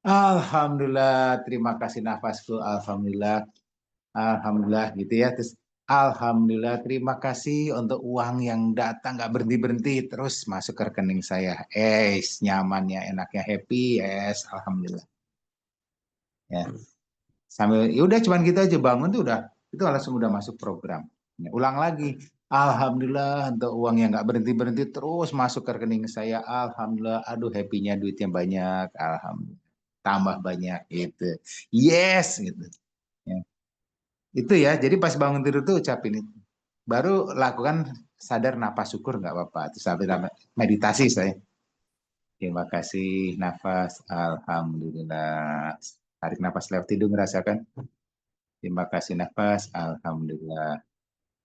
alhamdulillah, terima kasih nafasku, alhamdulillah, alhamdulillah gitu ya. Terus alhamdulillah, terima kasih untuk uang yang datang nggak berhenti-berhenti terus masuk ke rekening saya. Nyamannya, enaknya, happy, alhamdulillah. Ya. Sambil ya udah cuman gitu aja, bangun tuh udah itu langsung udah masuk program. Ya, ulang lagi. Alhamdulillah untuk uang yang nggak berhenti-berhenti terus masuk ke rekening saya. Alhamdulillah, aduh happy-nya duitnya banyak. Alhamdulillah. Tambah banyak gitu. Yes gitu. Ya. Itu ya, jadi pas bangun tidur tuh ucapin itu. Baru lakukan sadar napas syukur nggak apa-apa. Itu sampai meditasi saya. Terima kasih nafas, alhamdulillah. Tarik nafas lewat hidung, rasakan. Terima kasih nafas, alhamdulillah.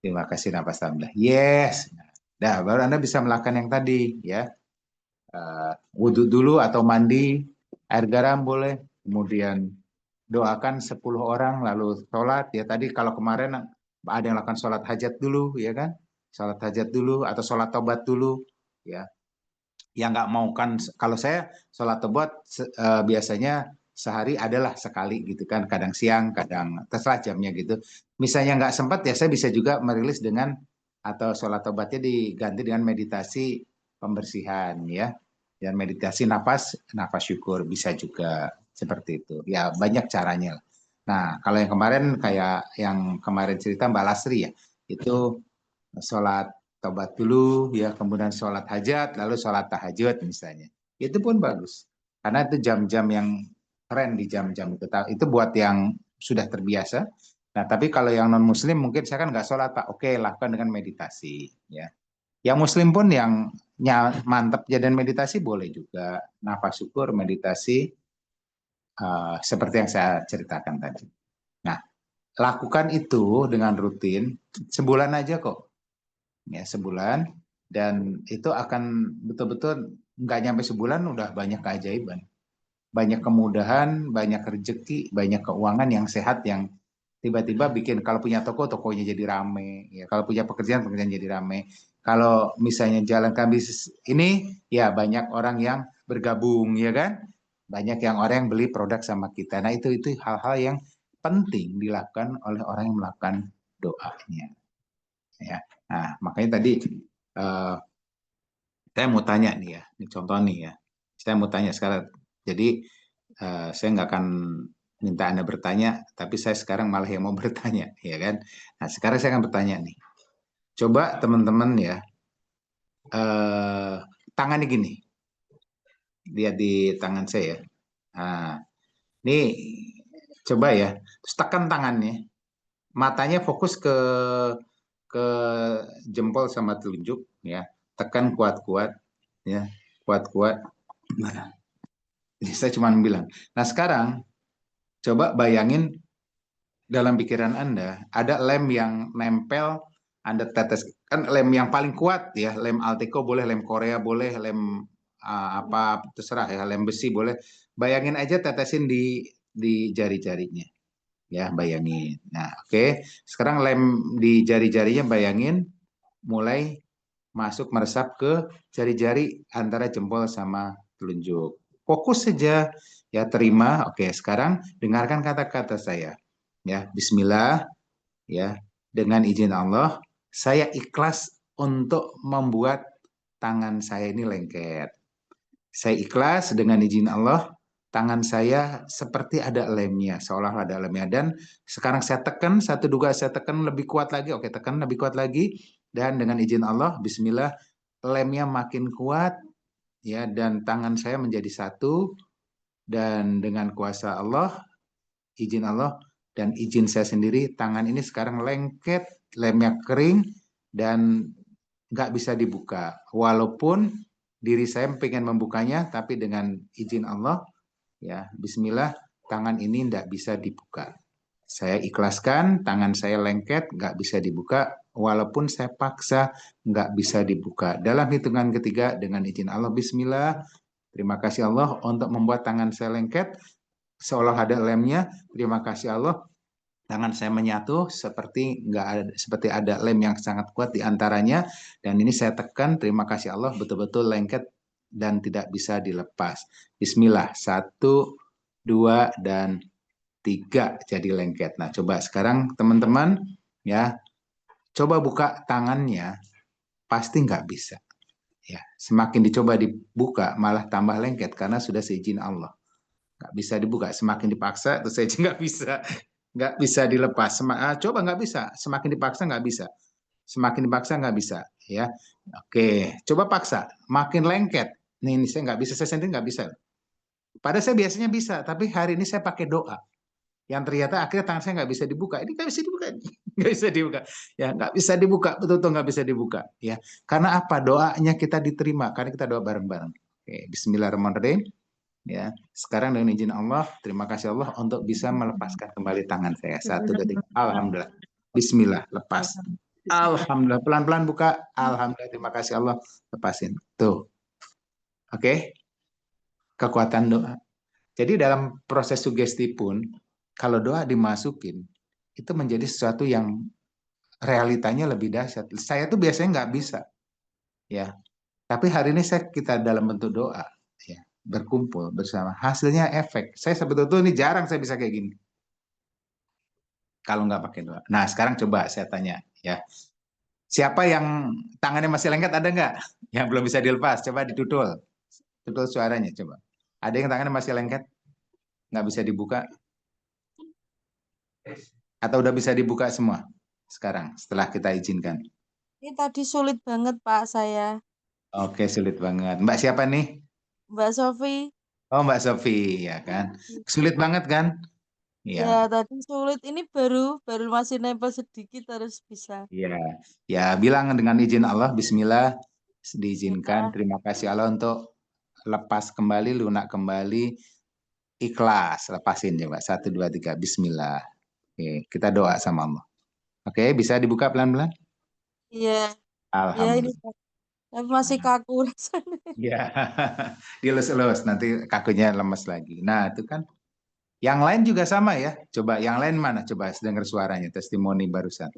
Terima kasih nafas, alhamdulillah. Yes. Nah, baru Anda bisa melakukan yang tadi ya. wudhu dulu atau mandi, air garam boleh, kemudian doakan 10 orang lalu sholat. Ya tadi kalau kemarin ada yang lakukan sholat hajat dulu, ya kan? Sholat hajat dulu atau sholat tobat dulu, ya. Yang nggak mau kan, kalau saya sholat tobat biasanya sehari adalah sekali gitu kan, kadang siang, kadang terserah jamnya gitu. Misalnya nggak sempat ya saya bisa juga merilis dengan atau sholat tobatnya diganti dengan meditasi pembersihan ya, dan meditasi nafas syukur bisa juga seperti itu. Ya banyak caranya lah. Nah kalau yang kemarin kayak yang kemarin cerita Mbak Lasri ya, itu sholat tobat dulu ya, kemudian sholat hajat, lalu sholat tahajud misalnya. Itu pun bagus. Karena itu jam-jam yang keren di jam-jam itu. Itu buat yang sudah terbiasa. Nah, tapi kalau yang non muslim mungkin saya kan nggak sholat Pak. Oke, lakukan dengan meditasi ya. Yang muslim pun yang mantap jadian meditasi boleh juga. Nafas syukur, meditasi seperti yang saya ceritakan tadi. Nah, lakukan itu dengan rutin sebulan aja kok. Ya sebulan, dan itu akan betul-betul nggak nyampe sebulan udah banyak keajaiban, banyak kemudahan, banyak rezeki, banyak keuangan yang sehat yang tiba-tiba bikin kalau punya toko tokonya jadi rame, ya kalau punya pekerjaan jadi rame, kalau misalnya jalankan bisnis ini ya banyak orang yang bergabung ya kan, banyak yang orang yang beli produk sama kita. Nah itu hal-hal yang penting dilakukan oleh orang yang melakukan doanya. Ya, nah makanya tadi saya mau tanya nih ya, ini contoh nih ya, saya mau tanya sekarang. Jadi saya nggak akan minta Anda bertanya, tapi saya sekarang malah yang mau bertanya, ya kan? Nah sekarang saya akan bertanya nih, coba teman-teman ya, tangannya gini, lihat di tangan saya. Nah, ini coba ya, terus tekan tangannya, matanya fokus ke jempol sama telunjuk ya, tekan kuat-kuat ya, kuat-kuat. Nah, ini saya cuma bilang. Nah sekarang coba bayangin dalam pikiran Anda ada lem yang nempel, Anda tetes, kan lem yang paling kuat ya, lem Alteco boleh, lem Korea boleh, lem apa terserah ya, lem besi boleh. Bayangin aja tetesin di jari-jarinya. Ya, bayangin. Nah, oke. Sekarang lem di jari-jarinya bayangin mulai masuk meresap ke jari-jari antara jempol sama telunjuk. Fokus saja, ya terima. Oke, sekarang dengarkan kata-kata saya. Ya, bismillah, ya. Dengan izin Allah, saya ikhlas untuk membuat tangan saya ini lengket. Saya ikhlas dengan izin Allah, tangan saya seperti ada lemnya, seolah ada lemnya. Dan sekarang saya tekan, satu dua saya tekan lebih kuat lagi. Oke, tekan lebih kuat lagi. Dan dengan izin Allah, bismillah, lemnya makin kuat, ya, dan tangan saya menjadi satu. Dan dengan kuasa Allah, izin Allah, dan izin saya sendiri, tangan ini sekarang lengket, lemnya kering, dan nggak bisa dibuka. Walaupun diri saya pengen membukanya, tapi dengan izin Allah, ya bismillah, tangan ini nggak bisa dibuka. Saya ikhlaskan, tangan saya lengket, nggak bisa dibuka, walaupun saya paksa nggak bisa dibuka. Dalam hitungan ketiga dengan izin Allah, bismillah, terima kasih Allah untuk membuat tangan saya lengket, seolah ada lemnya. Terima kasih Allah, tangan saya menyatu seperti nggak ada, seperti ada lem yang sangat kuat di antaranya, dan ini saya tekan. Terima kasih Allah, betul-betul lengket dan tidak bisa dilepas. Bismillah, 1, 2, dan 3 jadi lengket. Nah, coba sekarang teman-teman ya, coba buka tangannya, pasti nggak bisa. Ya, semakin dicoba dibuka malah tambah lengket karena sudah seizin Allah. Nggak bisa dibuka, semakin dipaksa terus saya nggak bisa dilepas. Coba nggak bisa, semakin dipaksa nggak bisa, semakin dipaksa nggak bisa. Ya, oke, coba paksa, makin lengket. Nih saya nggak bisa, saya sendiri nggak bisa. Padahal saya biasanya bisa, tapi hari ini saya pakai doa. Yang ternyata akhirnya tangan saya nggak bisa dibuka. Ini nggak bisa dibuka, nggak bisa dibuka. Ya, nggak bisa dibuka, betul-betul nggak bisa dibuka. Ya, karena apa? Doanya kita diterima, karena kita doa bareng-bareng. Oke, Bismillahirrahmanirrahim. Ya, sekarang dengan izin Allah, terima kasih Allah untuk bisa melepaskan kembali tangan saya. 1, 2, 3. Alhamdulillah. Bismillah, lepas. Alhamdulillah, pelan-pelan buka. Alhamdulillah, terima kasih Allah, lepasin. Tuh. Oke, kekuatan doa. Jadi dalam proses sugesti pun, kalau doa dimasukin, itu menjadi sesuatu yang realitanya lebih dahsyat. Saya tuh biasanya nggak bisa, ya. Tapi hari ini kita dalam bentuk doa, ya, berkumpul bersama. Hasilnya efek. Saya sebetulnya ini jarang saya bisa kayak gini. Kalau nggak pakai doa. Nah, sekarang coba saya tanya, ya. Siapa yang tangannya masih lengket ada nggak? Yang belum bisa dilepas, coba ditutul. Tutul suaranya, coba. Ada yang tangannya masih lengket? Nggak bisa dibuka? Atau udah bisa dibuka semua sekarang setelah kita izinkan? Ini tadi sulit banget Pak saya. Oke, sulit banget. Mbak siapa nih? Mbak Sofi. Oh, Mbak Sofi, ya kan? Sulit banget kan? Ya, Ya, tadi sulit. Ini baru masih nempel sedikit harus bisa. ya, ya. Bilang dengan izin Allah, Bismillah, diizinkan. Ya. Terima kasih Allah untuk lepas kembali, lunak kembali, ikhlas. Lepasin coba. 1, 2, 3. Bismillah. Oke, kita doa sama Allah. Oke, bisa dibuka pelan-pelan? Iya. Ya ini Alhamdulillah. Pak. Tapi masih kaku rasanya. Ya, dilus-elus. Nanti kakunya lemes lagi. Nah, itu kan. Yang lain juga sama ya. Coba yang lain mana? Coba dengar suaranya, testimoni barusan.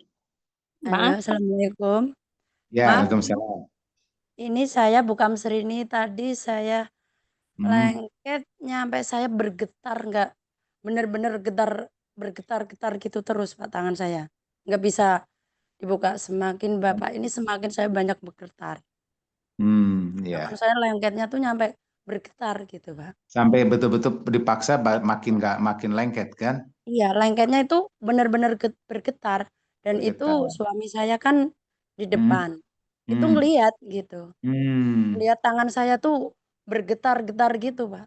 Halo, Assalamualaikum. Ya, Maaf, Waalaikumsalam. ini saya bukan Serini. Tadi saya Hmm. lengket nyampe saya bergetar, nggak bener-bener bergetar-getar gitu terus Pak tangan saya. Nggak bisa dibuka. Semakin Bapak ini semakin saya banyak bergetar. Ya. Tangan saya lengketnya tuh nyampe bergetar gitu Pak. Sampai betul-betul dipaksa makin nggak makin lengket kan? Iya, lengketnya itu bener-bener bergetar. Dan itu Bergetar. suami saya kan di Hmm. depan. Itu Hmm. ngelihat gitu. Hmm. Lihat tangan saya tuh bergetar-getar gitu, Pak.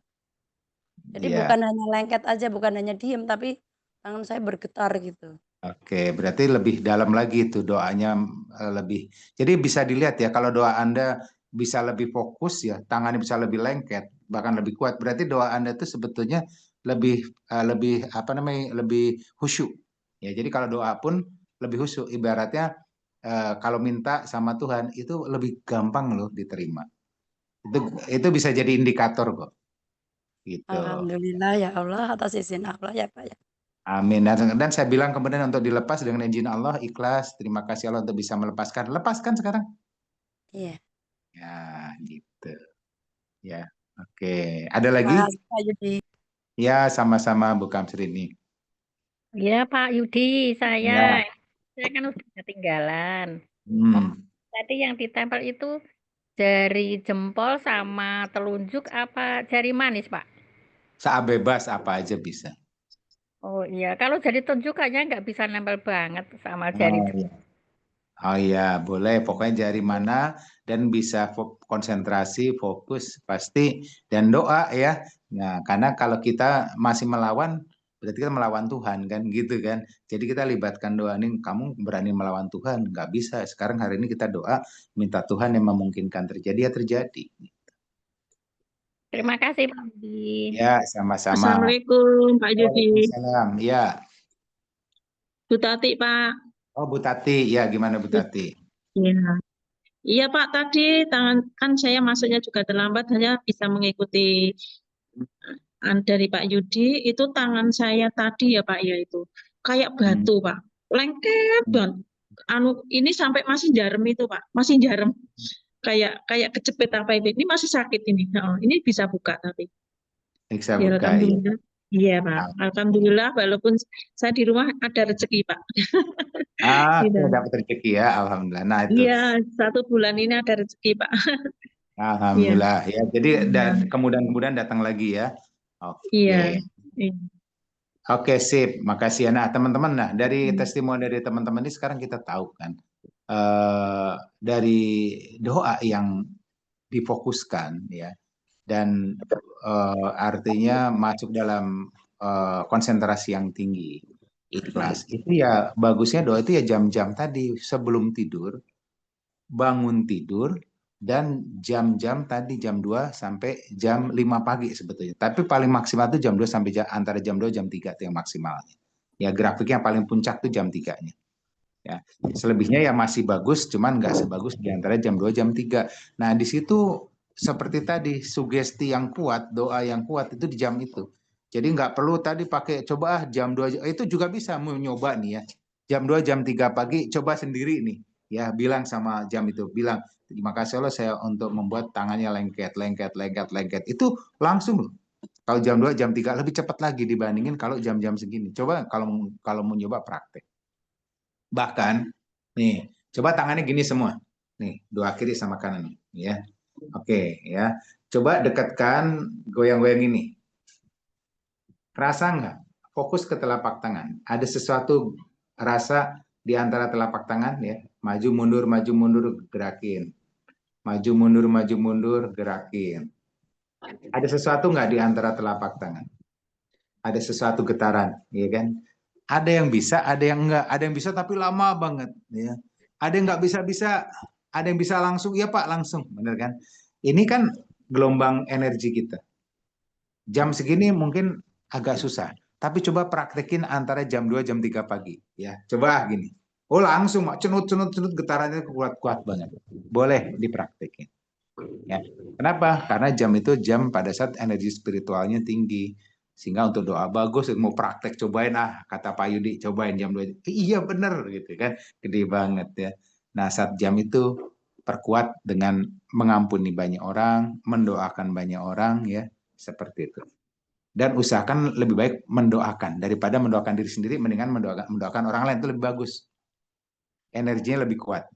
Jadi Ya. bukan hanya lengket aja, bukan hanya diem, tapi tangan saya bergetar gitu. Oke, berarti lebih dalam lagi itu doanya lebih. Jadi bisa dilihat ya kalau doa Anda bisa lebih fokus ya, tangannya bisa lebih lengket, bahkan lebih kuat. Berarti doa Anda itu sebetulnya lebih apa namanya? Lebih khusyuk. Ya, jadi kalau doa pun lebih khusyuk. Ibaratnya kalau minta sama Tuhan itu lebih gampang loh diterima. Itu bisa jadi indikator kok. Gitu. Alhamdulillah ya Allah atas izin Allah ya Pak ya. Amin. Dan saya bilang kemudian untuk dilepas dengan izin Allah, ikhlas. Terima kasih Allah untuk bisa melepaskan. Lepaskan sekarang. Iya. Ya, gitu. Ya, oke. Ada lagi? Makasih Pak Yudi. Ya, sama-sama Bu Kamsrini. Ya Pak Yudi, Ya. saya kan udah ketinggalan. Hmm. Tadi yang ditempel itu jari jempol sama telunjuk apa jari manis, Pak? Saat bebas apa aja bisa. Oh iya, kalau jari telunjuk kayaknya nggak bisa nempel banget sama jari Oh iya. Oh iya, boleh. Pokoknya jari mana dan bisa konsentrasi, fokus pasti dan doa ya. Nah, karena kalau kita masih melawan, berarti kita melawan Tuhan kan, gitu kan. Jadi kita libatkan doa ini. Kamu berani melawan Tuhan? Nggak bisa. Sekarang hari ini kita doa, minta Tuhan yang memungkinkan terjadi ya terjadi. Terima kasih Pak Yudi. Ya, sama-sama. Assalamualaikum Pak Yudi. Waalaikumsalam. Ya. Bu Tati Pak. Oh, Bu Tati. Ya, gimana Bu Tati? Iya. Iya Pak, tadi kan saya masuknya juga terlambat, hanya bisa mengikuti dari Pak Yudi. Itu tangan saya tadi ya Pak ya itu kayak batu Pak, lengket banget. Ini sampai masih jarem itu Pak, masih jarem. Kayak kecepet apa itu. Ini masih sakit ini. Ini bisa buka tapi. Bisa Ya, buka. alhamdulillah. Iya Pak, alhamdulillah walaupun saya di rumah ada rezeki Pak. Gitu. Dapat rezeki ya, alhamdulillah. Nah itu. Iya, 1 bulan ini ada rezeki Pak. Alhamdulillah ya. Jadi kemudian datang lagi ya. Oke. Iya. Oke, sip. Makasih ya. Nah teman-teman, dari testimoni dari teman-teman ini sekarang kita tahu kan dari doa yang difokuskan ya, dan artinya masuk dalam konsentrasi yang tinggi, ikhlas. Itu ya bagusnya doa itu ya jam-jam tadi sebelum tidur, bangun tidur, dan jam-jam tadi jam 2 sampai jam 5 pagi sebetulnya. Tapi paling maksimal itu jam 2 sampai antara jam 2 jam 3 itu yang maksimalnya. Ya grafiknya paling puncak itu jam 3-nya. Ya, selebihnya ya masih bagus, cuman nggak sebagus di antara jam 2 jam 3. Nah, di situ seperti tadi, sugesti yang kuat, doa yang kuat itu di jam itu. Jadi nggak perlu tadi pakai coba jam 2, itu juga bisa mau nyoba nih ya. Jam 2, jam 3 pagi, coba sendiri nih. Ya, bilang sama jam itu, bilang, terima kasih Allah saya untuk membuat tangannya lengket. Itu langsung loh. Kalau jam 2, jam 3 lebih cepat lagi dibandingin kalau jam-jam segini. Coba kalau mau nyoba praktek. Bahkan, nih, coba tangannya gini semua. Nih, dua kiri sama kanan. Ya. Oke, ya. Coba dekatkan goyang-goyang ini. Rasa nggak? Fokus ke telapak tangan. Ada sesuatu rasa di antara telapak tangan ya. Maju mundur, gerakin. Maju mundur, gerakin. Ada sesuatu nggak di antara telapak tangan? Ada sesuatu getaran, ya kan? Ada yang bisa, ada yang enggak. Ada yang bisa tapi lama banget, ya. Ada yang nggak bisa, ada yang bisa langsung. Iya Pak, langsung, bener kan? Ini kan gelombang energi kita. Jam segini mungkin agak susah, tapi coba praktekin antara jam 2, jam 3 pagi, ya. Coba gini. Oh langsung, cenut getarannya kuat banget. Boleh dipraktekin. Ya. Kenapa? Karena jam itu jam pada saat energi spiritualnya tinggi. Sehingga untuk doa bagus, mau praktek cobain kata Pak Yudi, cobain jam 2. Iya bener gitu kan. Gede banget ya. Nah, saat jam itu perkuat dengan mengampuni banyak orang, mendoakan banyak orang ya, seperti itu. Dan usahakan lebih baik mendoakan daripada mendoakan diri sendiri, mendingan mendoakan orang lain itu lebih bagus. Energinya lebih kuat.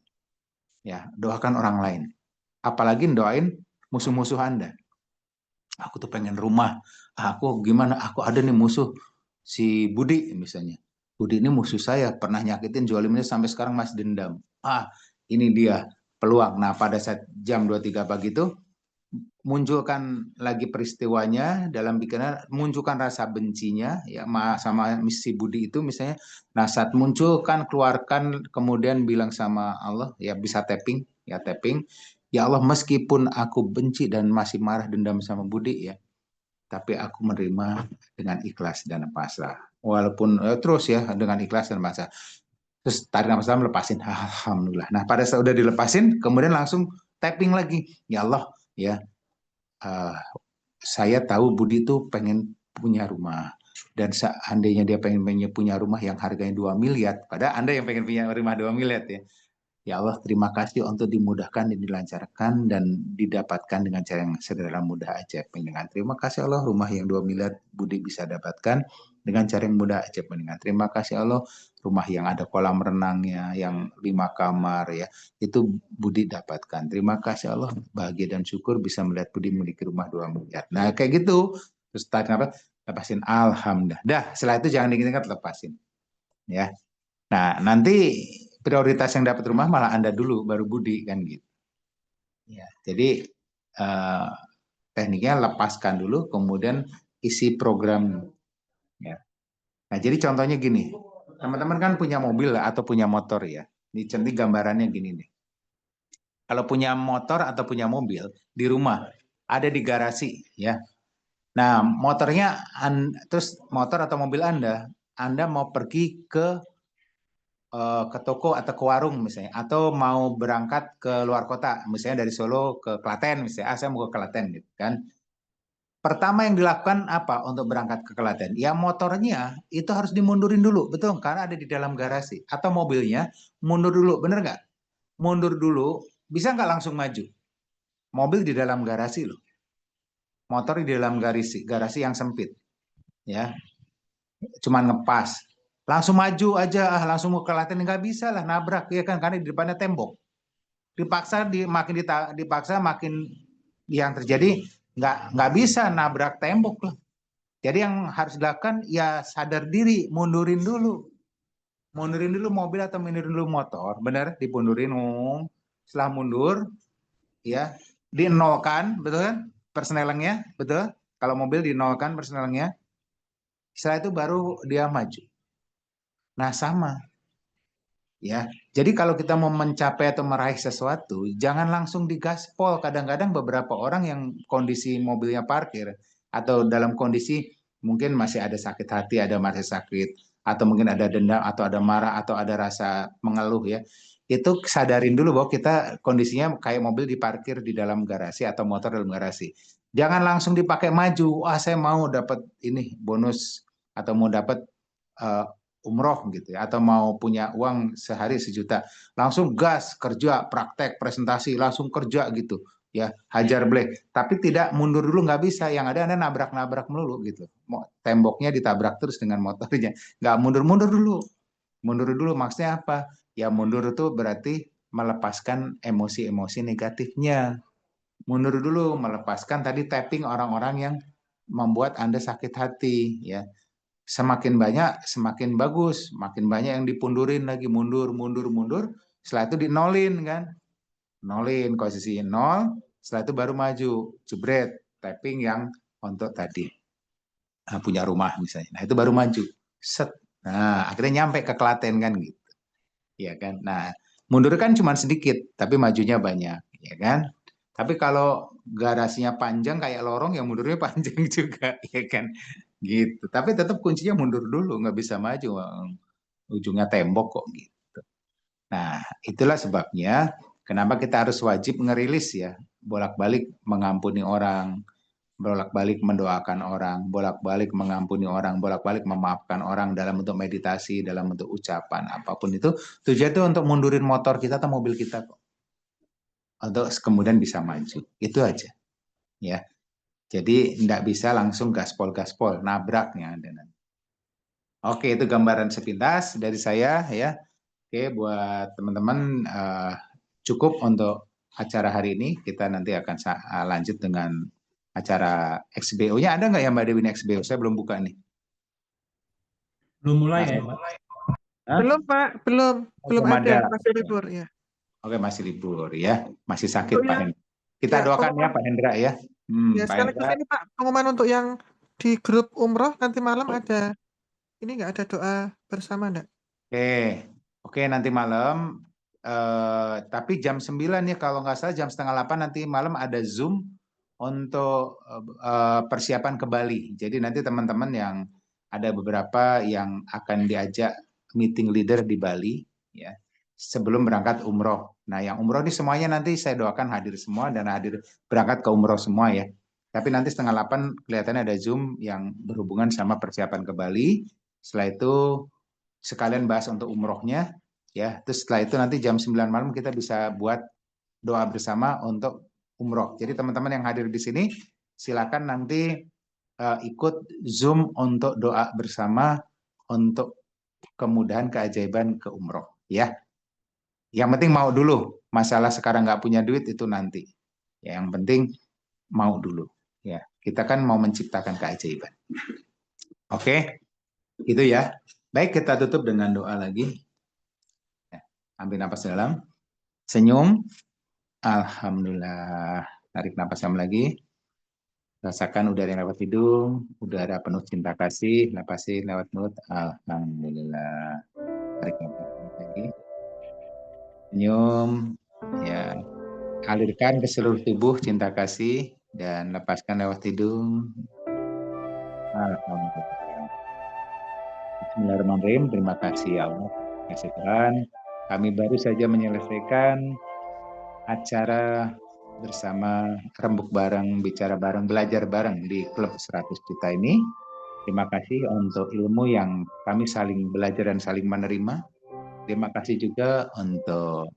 Ya, doakan orang lain. Apalagi doain musuh-musuh Anda. Aku tuh pengen rumah. Aku gimana? Aku ada nih musuh si Budi misalnya. Budi ini musuh saya, pernah nyakitin, zolimnya sampai sekarang masih dendam. Ini dia peluang. Nah, pada saat jam 2-3 pagi itu munculkan lagi peristiwanya dalam pikiran, munculkan rasa bencinya ya sama si Budi itu misalnya. Nah, saat munculkan, keluarkan, kemudian bilang sama Allah, ya bisa tapping. Ya Allah, meskipun aku benci dan masih marah dendam sama Budi ya, tapi aku menerima dengan ikhlas dan pasrah. Walaupun terus ya dengan ikhlas dan pasrah. Terus tarik nafas dalam, lepasin. Alhamdulillah. Nah, pada saat udah dilepasin, kemudian langsung tapping lagi. Ya Allah, ya saya tahu Budi itu pengen punya rumah. Dan seandainya dia pengen punya rumah yang harganya 2 miliar, padahal Anda yang pengen punya rumah 2 miliar ya. Ya Allah, terima kasih untuk dimudahkan dan dilancarkan dan didapatkan dengan cara yang sederhana, mudah aja. Dengan terima kasih Allah, rumah yang 2 miliar Budi bisa dapatkan dengan cara yang mudah aja. Dengan terima kasih Allah, rumah yang ada kolam renangnya, yang 5 kamar ya, itu Budi dapatkan. Terima kasih Allah, bahagia dan syukur bisa melihat Budi memiliki rumah 2 miliar. Nah, kayak gitu. Terus apa? Lepasin, alhamdulillah. Dah, setelah itu jangan diingat, lepasin. Ya. Nah, nanti prioritas yang dapat rumah malah Anda dulu, baru Budi kan gitu. Ya, jadi tekniknya lepaskan dulu, kemudian isi program. Ya. Nah, jadi contohnya gini, teman-teman kan punya mobil atau punya motor ya. Ini cantik gambarannya gini nih. Kalau punya motor atau punya mobil di rumah, ada di garasi ya. Nah, motornya, terus motor atau mobil Anda mau pergi ke toko atau ke warung misalnya, atau mau berangkat ke luar kota, misalnya dari Solo ke Klaten misalnya, saya mau ke Klaten gitu kan. Pertama yang dilakukan apa untuk berangkat ke Klaten? Ya motornya itu harus dimundurin dulu, betul? Karena ada di dalam garasi. Atau mobilnya mundur dulu, bener nggak? Mundur dulu, bisa nggak langsung maju? Mobil di dalam garasi loh. Motor di dalam garasi yang sempit, ya. Cuman ngepas. Langsung maju aja, langsung mau ke Klaten, nggak bisa lah, nabrak ya kan, karena di depannya tembok. Dipaksa, makin yang terjadi nggak bisa nabrak tembok lah. Jadi yang harus dilakukan ya sadar diri, mundurin dulu mobil atau mundurin dulu motor, benar, dipundurin, setelah mundur, ya dinolkan, betul kan, persnelengnya, betul. Kalau mobil dinolkan persnelengnya, setelah itu baru dia maju. Nah sama, ya. Jadi kalau kita mau mencapai atau meraih sesuatu, jangan langsung digaspol. Kadang-kadang beberapa orang yang kondisi mobilnya parkir atau dalam kondisi mungkin masih ada sakit hati, ada masih sakit, atau mungkin ada dendam, atau ada marah, atau ada rasa mengeluh ya. itu sadarin dulu bahwa kita kondisinya kayak mobil diparkir di dalam garasi atau motor dalam garasi. Jangan langsung dipakai maju. Wah, saya mau dapat ini bonus atau mau dapat umroh gitu ya, atau mau punya uang sehari 1 juta. Langsung gas, kerja, praktek, presentasi, langsung kerja gitu. Ya, hajar blek. Tapi tidak mundur dulu, nggak bisa. Yang ada Anda nabrak-nabrak melulu gitu. Temboknya ditabrak terus dengan motornya. Nggak mundur-mundur dulu. Mundur dulu maksudnya apa? Ya mundur itu berarti melepaskan emosi-emosi negatifnya. Mundur dulu, melepaskan tadi tapping orang-orang yang membuat Anda sakit hati. Ya, semakin banyak semakin bagus, makin banyak yang dipundurin lagi, mundur. Setelah itu dinolin kan, nolin posisi 0. Setelah itu baru maju, jebret, tapping yang untuk tadi punya rumah misalnya. Nah itu baru maju, set. Nah akhirnya nyampe ke Klaten kan gitu. Ya kan. Nah, mundur kan cuma sedikit, tapi majunya banyak, ya kan? Tapi kalau garasinya panjang kayak lorong, ya mundurnya panjang juga, ya kan? Gitu. Tapi tetap kuncinya mundur dulu, nggak bisa maju, ujungnya tembok kok gitu. Nah, itulah sebabnya kenapa kita harus wajib ngerilis ya, bolak-balik mengampuni orang, bolak-balik mendoakan orang, bolak-balik mengampuni orang, bolak-balik memaafkan orang dalam bentuk meditasi, dalam bentuk ucapan, apapun itu. Tujuan itu untuk mundurin motor kita atau mobil kita kok. Untuk kemudian bisa maju. Itu aja. Ya. Jadi tidak bisa langsung gaspol, nabraknya. Oke, itu gambaran sepintas dari saya ya. Oke, buat teman-teman cukup untuk acara hari ini. Kita nanti akan lanjut dengan acara XBO-nya. Ada nggak ya Mbak Dewi XBO? Saya belum buka nih. Belum mulai ya Pak? Belum Pak, belum ada, masih libur ya. Oke, masih libur ya, masih sakit Pak Hendra. Kita ya, doakan ya Pak Hendra ya. Ya sekaligus ini Pak, pengumuman untuk yang di grup umroh nanti malam ada, ini nggak ada doa bersama enggak? Oke, nanti malam. Tapi jam 9 ya kalau nggak salah, jam 7:30 nanti malam ada Zoom untuk persiapan ke Bali. Jadi nanti teman-teman yang ada beberapa yang akan diajak meeting leader di Bali ya sebelum berangkat umroh. Nah yang umroh ini semuanya nanti saya doakan hadir semua dan hadir berangkat ke umroh semua ya. Tapi nanti 7:30 kelihatannya ada Zoom yang berhubungan sama persiapan ke Bali. Setelah itu sekalian bahas untuk umrohnya ya. Terus setelah itu nanti jam 9 malam kita bisa buat doa bersama untuk umroh. Jadi teman-teman yang hadir di sini silakan nanti ikut Zoom untuk doa bersama untuk kemudahan keajaiban ke umroh ya. Yang penting mau dulu. Masalah sekarang nggak punya duit itu nanti. Ya, yang penting mau dulu ya. Kita kan mau menciptakan keajaiban. Oke. Itu ya. Baik, kita tutup dengan doa lagi. Ya, ambil napas dalam. Senyum. Alhamdulillah. Tarik napas dalam lagi. Rasakan udara yang lewat hidung, udara penuh cinta kasih, napasin lewat mulut. Alhamdulillah. Tarik napas lagi. Senyum. Ya. Alirkan ke seluruh tubuh cinta kasih dan lepaskan lewat hidung. Alhamdulillah. Bismillahirrahmanirrahim. Terima kasih ya Allah. Kasih Tuhan. Kami baru saja menyelesaikan acara bersama rembuk bareng, bicara bareng, belajar bareng di Klub 100 Juta ini. Terima kasih untuk ilmu yang kami saling belajar dan saling menerima. Terima kasih juga untuk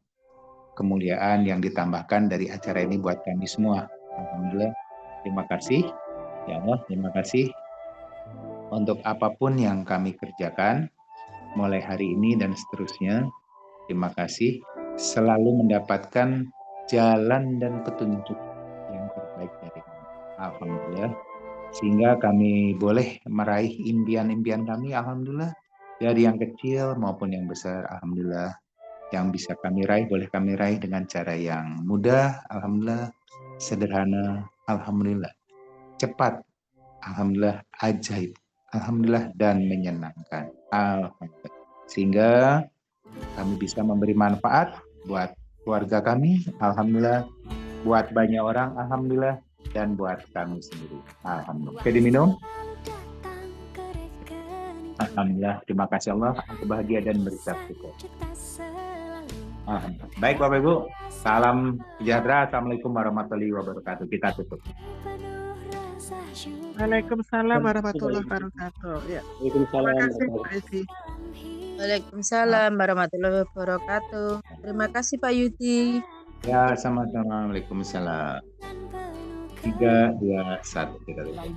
kemuliaan yang ditambahkan dari acara ini buat kami semua. Alhamdulillah. Terima kasih. Ya Allah, terima kasih untuk apapun yang kami kerjakan mulai hari ini dan seterusnya. Terima kasih selalu mendapatkan jalan dan petunjuk yang terbaik dari kami. Alhamdulillah. Sehingga kami boleh meraih impian-impian kami, alhamdulillah. Dari yang kecil maupun yang besar, alhamdulillah. Yang bisa kami raih, boleh kami raih dengan cara yang mudah, alhamdulillah. Sederhana, alhamdulillah. Cepat, alhamdulillah. Ajaib, alhamdulillah. Dan menyenangkan, alhamdulillah. Sehingga kami bisa memberi manfaat buat keluarga kami, alhamdulillah. Buat banyak orang, alhamdulillah. Dan buat kami sendiri, alhamdulillah. Oke, diminum. Alhamdulillah, terima kasih Allah. Aku bahagia dan bersyukur. Baik Bapak Ibu, salam sejahtera. Assalamualaikum warahmatullahi wabarakatuh. Kita tutup. Waalaikumsalam warahmatullahi wabarakatuh. Ya. Terima Waalaikumsalam. kasih Pak Yudi. Waalaikumsalam warahmatullahi wabarakatuh. Terima kasih Pak Yudi. Ya, sama-sama. Waalaikumsalam. 3, 2, 1. Kita tutup.